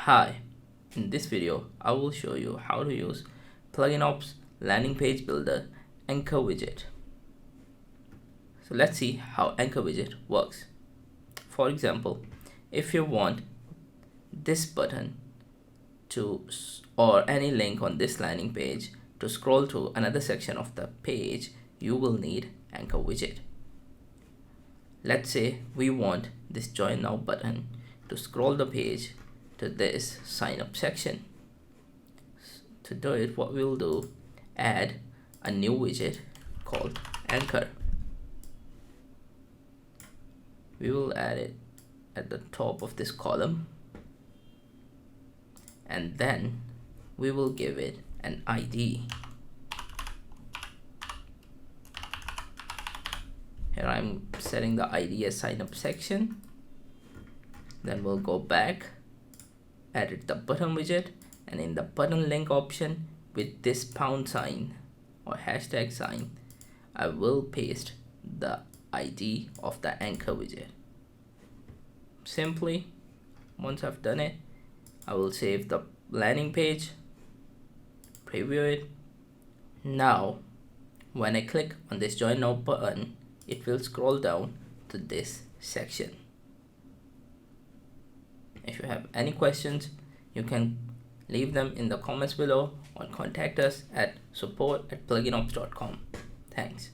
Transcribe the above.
Hi, in this video I will show you how to use PluginOps landing page builder anchor widget. So let's see how anchor widget works. For example, if you want this button to or any link on this landing page to scroll to another section of the page, you will need anchor widget. Let's say we want this join now button to scroll the page to this sign up section. To do it, what we'll do, add a new widget called anchor. We will add it at the top of this column, and then we will give it an ID. Here I'm setting the ID as sign up section. Then we'll go back, edit the button widget, and in the button link option with this pound sign or hashtag sign, I will paste the ID of the anchor widget. Simply, once I've done it, I will save the landing page, preview it. Now, when I click on this join now button, it will scroll down to this section. If you have any questions, you can leave them in the comments below or contact us at support@pluginops.com. Thanks.